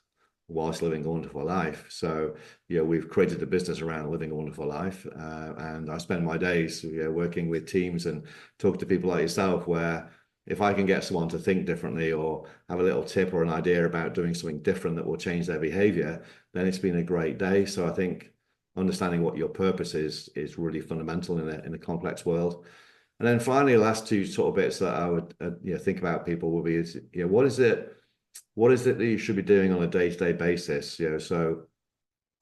whilst living a wonderful life. So, we've created a business around living a wonderful life. And I spend my days working with teams and talk to people like yourself, where if I can get someone to think differently or have a little tip or an idea about doing something different that will change their behavior, then it's been a great day. So I think understanding what your purpose is really fundamental in a complex world. And then finally, the last two sort of bits that I would think about people will be is, what is it that you should be doing on a day-to-day basis? So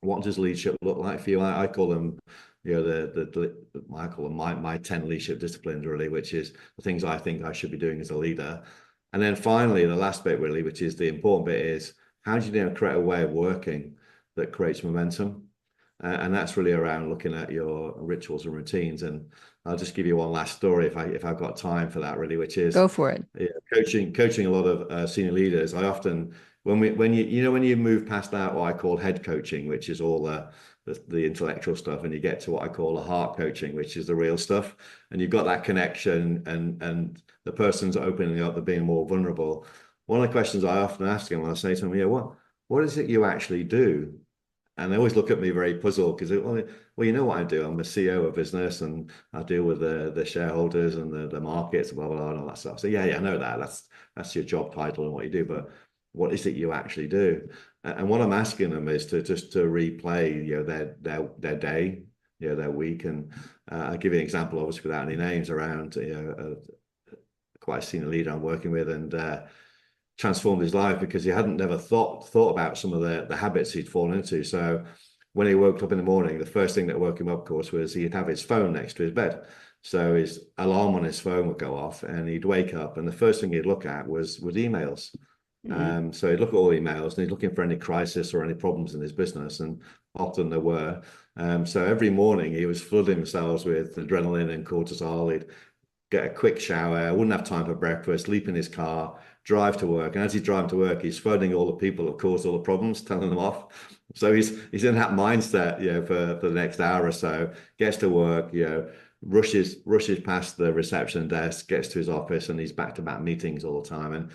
what does leadership look like for you? I call them, I call them my 10 leadership disciplines, really, which is the things I think I should be doing as a leader. And then finally, the last bit, really, which is the important bit, is how do you create a way of working that creates momentum? And that's really around looking at your rituals and routines. And I'll just give you one last story if I've got time for that, really, which is go for it. Coaching a lot of senior leaders. I often, when you move past that, what I call head coaching, which is all the intellectual stuff, and you get to what I call the heart coaching, which is the real stuff, and you've got that connection, and the person's opening up, they're being more vulnerable. One of the questions I often ask them when I say to them, what is it you actually do? And they always look at me very puzzled, because, well, you know what I do? I'm the CEO of business, and I deal with the shareholders and the markets, blah, blah, blah, and all that stuff. So yeah, I know that's your job title and what you do, but what is it you actually do? And what I'm asking them is to replay, their day, their week. And I'll give you an example, obviously without any names, around quite a senior leader I'm working with, and transformed his life because he hadn't never thought about some of the habits he'd fallen into. So when he woke up in the morning, the first thing that woke him up, of course, was he'd have his phone next to his bed. So his alarm on his phone would go off, and he'd wake up, and the first thing he'd look at was emails. Mm-hmm. So he'd look at all emails, and he's looking for any crisis or any problems in his business, and often there were. So every morning he was flooding himself with adrenaline and cortisol. He'd get a quick shower, wouldn't have time for breakfast, leap in his car, drive to work. And as he's driving to work, he's phoning all the people that caused all the problems, telling them off. So he's in that mindset, for the next hour or so, gets to work, rushes past the reception desk, gets to his office, and he's back-to-back meetings all the time. And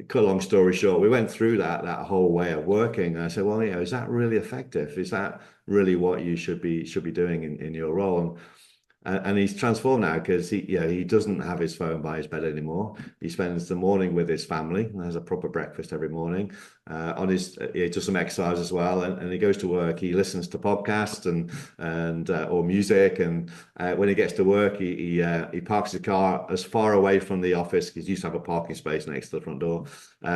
cut a long story short, we went through that whole way of working. And I said, well, is that really effective? Is that really what you should be doing in your role? And he's transformed now, because he doesn't have his phone by his bed anymore. He spends the morning with his family and has a proper breakfast every morning. He does some exercise as well, and he goes to work. He listens to podcasts and or music. And when he gets to work, he parks his car as far away from the office, because he used to have a parking space next to the front door,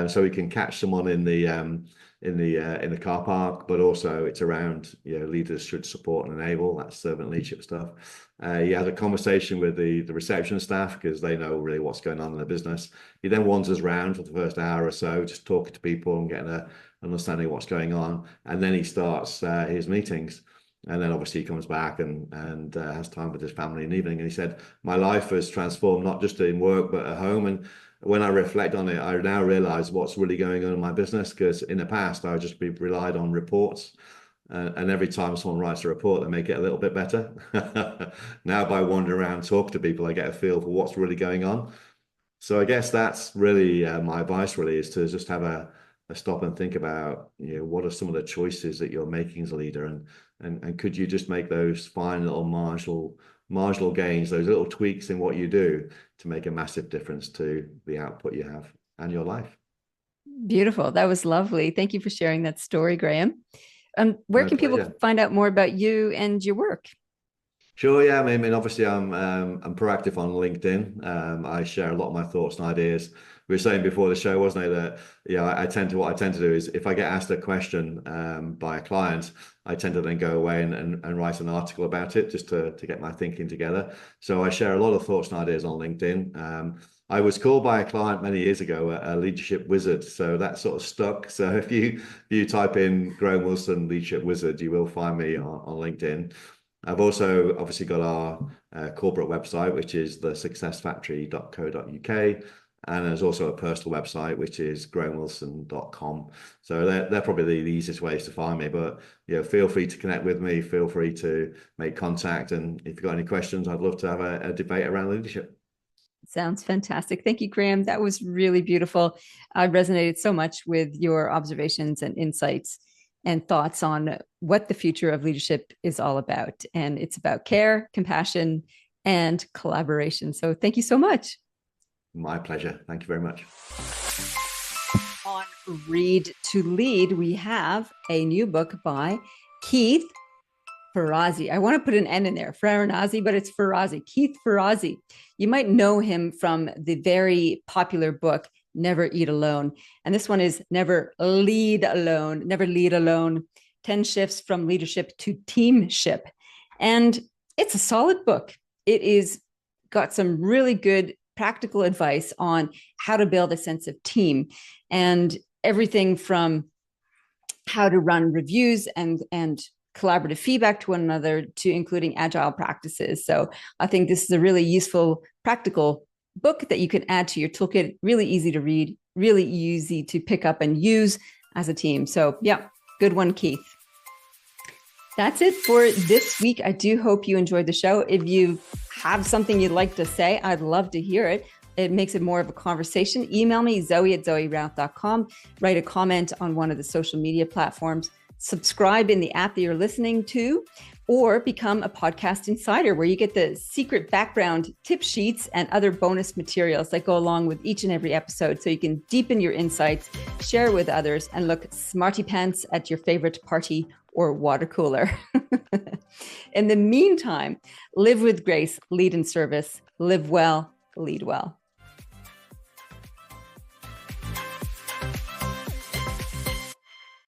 so he can catch someone in the car park. But also it's around, leaders should support and enable. That's servant leadership stuff. He has a conversation with the reception staff, because they know really what's going on in the business. He then wanders around for the first hour or so, just talking to people and getting an understanding of what's going on. And then he starts his meetings. And then obviously he comes back and has time with his family in the evening. And he said, my life has transformed, not just in work, but at home. And when I reflect on it, I now realize what's really going on in my business, because in the past, I would just be relied on reports. And every time someone writes a report, they make it a little bit better. Now, by wandering around, talking to people, I get a feel for what's really going on. So I guess that's really my advice, really, is to just have a stop and think about, what are some of the choices that you're making as a leader, and could you just make those fine little marginal gains, those little tweaks in what you do, to make a massive difference to the output you have and your life. Beautiful. That was lovely. Thank you for sharing that story, Graham. Where My can pleasure. people find out more about you and your work? Sure, yeah. I mean, obviously, I'm proactive on LinkedIn. I share a lot of my thoughts and ideas. We were saying before the show, wasn't it, that what I tend to do is, if I get asked a question by a client, I tend to then go away and write an article about it, just to get my thinking together. So I share a lot of thoughts and ideas on LinkedIn. I was called by a client many years ago a leadership wizard, so that sort of stuck. So if you type in Graham Wilson leadership wizard, you will find me on LinkedIn. I've also obviously got our corporate website, which is the successfactory.co.uk. And there's also a personal website, which is grahamwilson.com. So they're probably the easiest ways to find me. But feel free to connect with me. Feel free to make contact. And if you've got any questions, I'd love to have a debate around leadership. Sounds fantastic. Thank you, Graham. That was really beautiful. I resonated so much with your observations and insights and thoughts on what the future of leadership is all about. And it's about care, compassion, and collaboration. So thank you so much. My pleasure. Thank you very much. On Read to Lead, we have a new book by Keith Ferrazzi. I want to put an N in there, Ferrazzi, but it's Ferrazzi, Keith Ferrazzi. You might know him from the very popular book, Never Eat Alone. And this one is Never Lead Alone, Never Lead Alone, 10 Shifts from Leadership to Teamship. And it's a solid book. It is got some really good practical advice on how to build a sense of team and everything from how to run reviews and collaborative feedback to one another to including agile practices. So I think this is a really useful, practical book that you can add to your toolkit. Really easy to read, really easy to pick up and use as a team. So yeah, good one, Keith. That's it for this week. I do hope you enjoyed the show. If you have something you'd like to say, I'd love to hear it. It makes it more of a conversation. Email me, zoe@zoerouth.com. Write a comment on one of the social media platforms. Subscribe in the app that you're listening to, or become a podcast insider where you get the secret background tip sheets and other bonus materials that go along with each and every episode so you can deepen your insights, share with others, and look smarty pants at your favorite party or water cooler. In the meantime, live with grace, lead in service, live well, lead well.